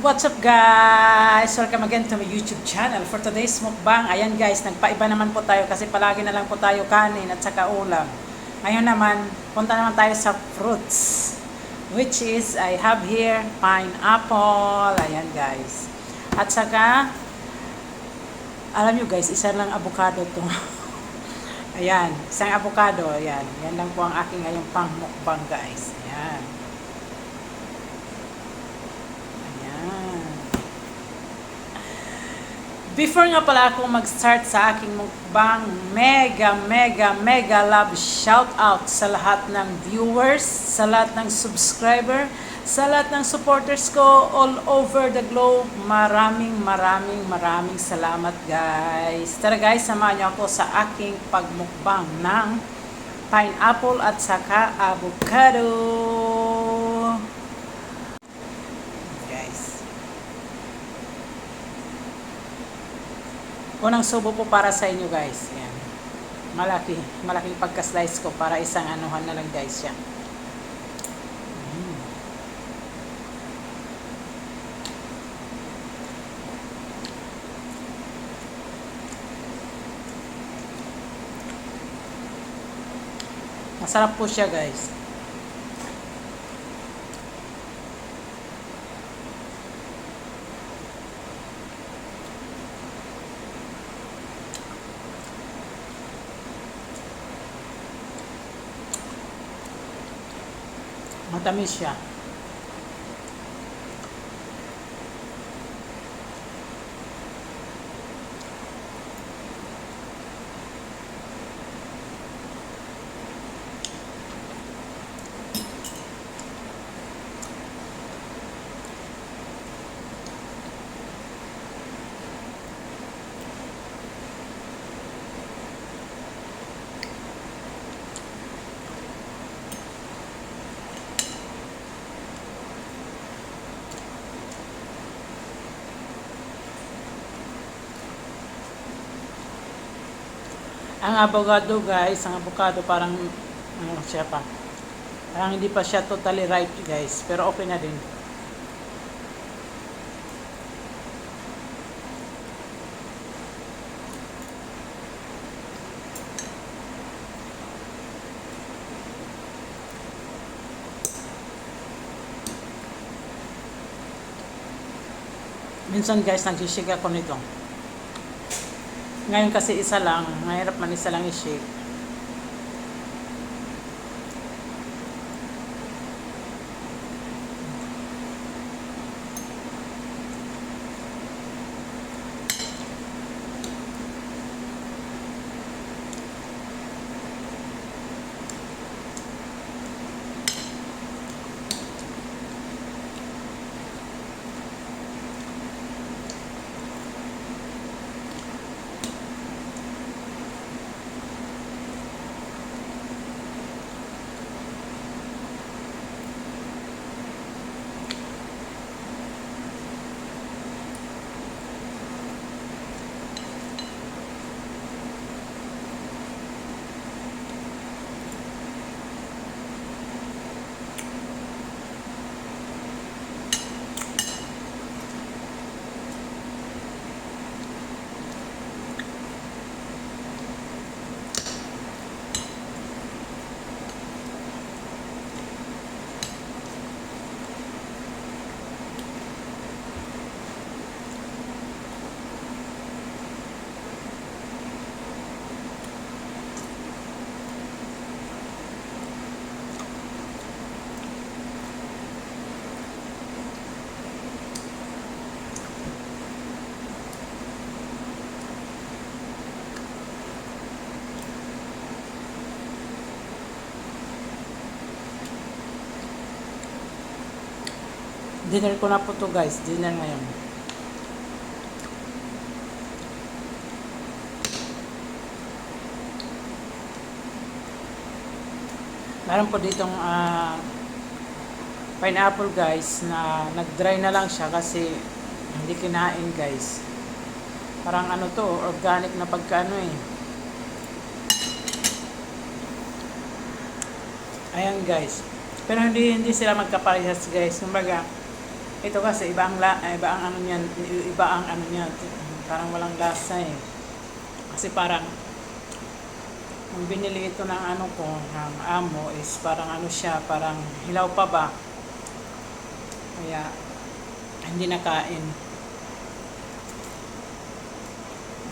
What's up guys? Welcome again to my YouTube channel. For today's mukbang, ayan guys, nagpaiba naman po tayo kasi palagi na lang po tayo kanin at saka ulam. Ngayon naman, punta naman tayo sa fruits. Which is, I have here pineapple. Ayan guys. At saka, alam nyo guys, isa lang avocado to. Ayan, isang avocado. Ayan, yan lang po ang aking ngayong pang mukbang guys. Ayan. Before nga pala ako mag-start sa aking mukbang, mega love shout out sa lahat ng viewers, sa lahat ng subscriber, sa lahat ng supporters ko all over the globe. Maraming salamat guys. Tara guys, samahan niyo ako sa aking pagmukbang ng pineapple at saka avocado. Unang subo po para sa inyo guys. Yan. Malaking pagka-slice ko para isang anuhan na lang guys siya. Masarap po siya guys. Matamis siya. Ang avocado guys, ang avocado parang ano siya pa. Parang hindi pa siya totally ripe guys, pero okay na din. Minsan guys, nagsishake ako nito. Ngayon kasi isa lang, mahirap man isa lang i-shake. Dinner ko na po to guys, dinner ngayon. Meron po ditong pineapple guys na nag-dry na lang siya kasi hindi kinain guys. Parang ano to, organic na pagkaano eh. Ayan guys. Pero hindi sila magkaparehas guys. Kumbaga, Ito kasi iba ang ano niyan, iba ang ano niya, parang walang lasa eh. Kasi parang nung binili ito ng ano ko, ng amo is parang ano siya, parang hilaw pa ba. Kaya hindi nakain.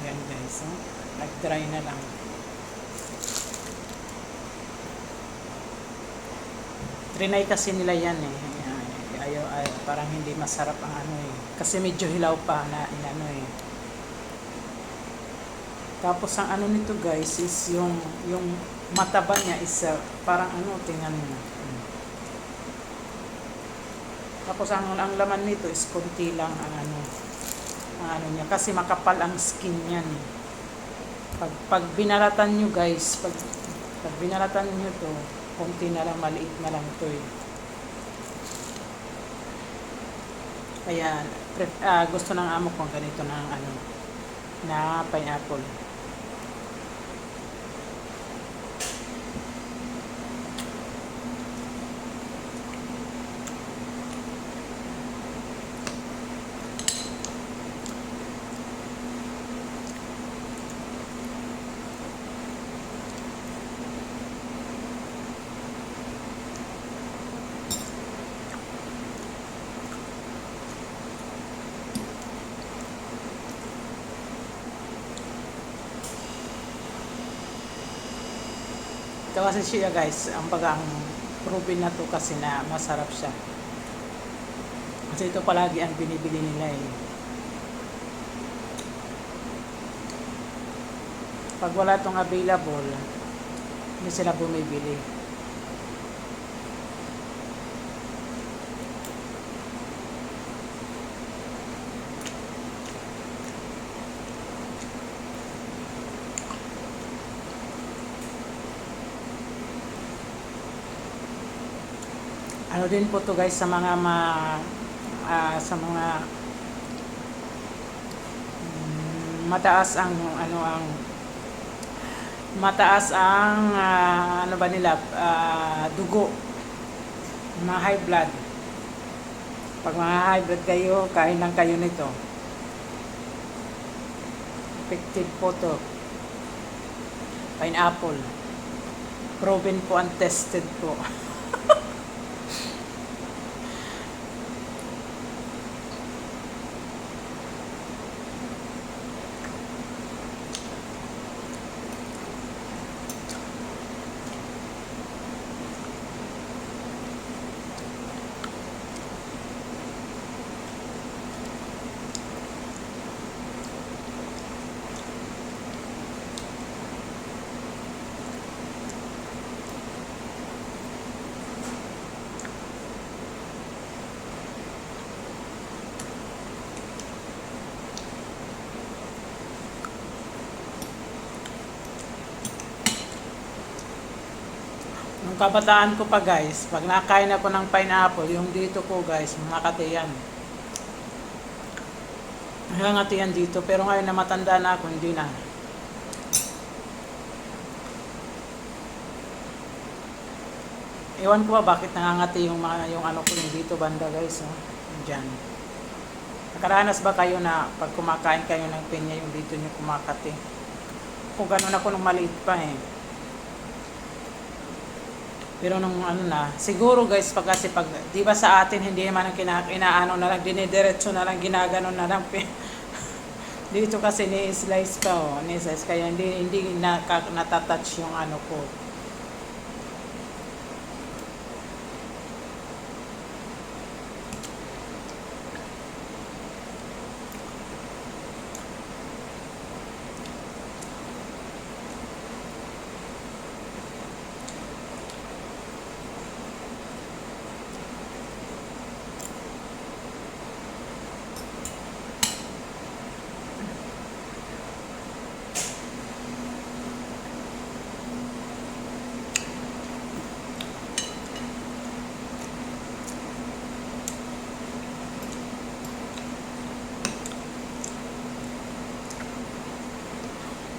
Ayan guys, oh. Nag-dry na lang. Trinay kasi nila yan eh. Ayaw, parang hindi masarap ang ano eh. Kasi medyo hilaw pa na ano eh. Tapos ang ano nito guys is yung mataba niya is parang ano, tingnan mo. Tapos ang laman nito is konti lang ang ano niya kasi makapal ang skin niyan. Pag binalatan niyo guys, pag binalatan niyo to, konti na lang, maliit na lang to eh. Kaya gusto ng amo ko ganito ng ano na pineapple. Ito kasi siya guys, ang bagang proven na to kasi na masarap siya. Kasi ito palagi ang binibili nila eh. Pag wala tong available, hindi sila bumibili. Ano din po to guys sa mga sa mga mataas ang mataas ang ano ba nila dugo, mga high blood. Pag mga high blood kayo, kain lang kayo nito. Effective po to. Pineapple. Proven po and tested po. Nung kabataan ko pa guys, pag nakain ako ng pineapple, yung dito ko guys, makati yan. Hangati yan dito, pero ngayon na matanda na ako, hindi na. Ewan ko ba bakit nangangati yung ano ko yung dito banda guys, oh. Diyan. Nakaranas ba kayo na pag kumakain kayo ng pinya, yung dito nyo kumakati? Kung ganun ako nung maliit pa eh. Pero nung ano na, siguro guys, kasi pag, di ba sa atin, hindi naman ang inaano na lang, dinidiretso na lang, ginaganon na lang. Dito kasi ni-slice pa, oh, ni-slice, kaya hindi natatouch yung ano ko.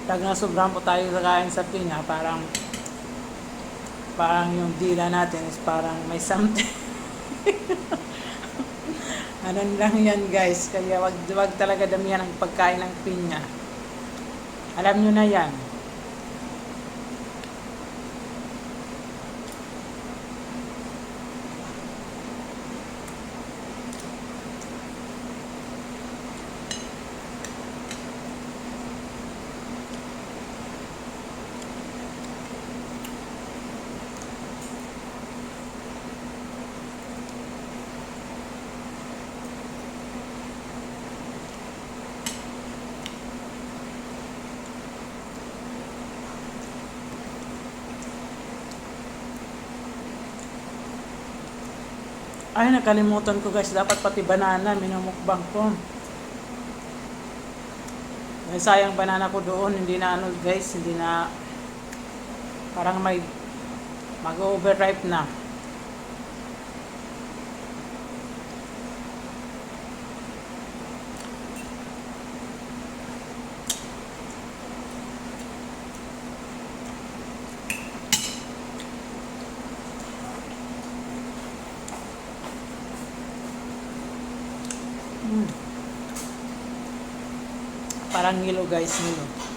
Pag nasobrahan po tayo sa kain sa pinya, parang yung dila natin is parang may something. Ano lang yan guys, kaya wag talaga damihan ang pagkain ng pinya. Alam nyo na yan. Ay, nakalimutan ko guys, dapat pati banana, minumukbang ko. Ay, sayang banana ko doon, hindi na ano guys, hindi na, parang mag-overripe na. Parang Milo guys, Milo.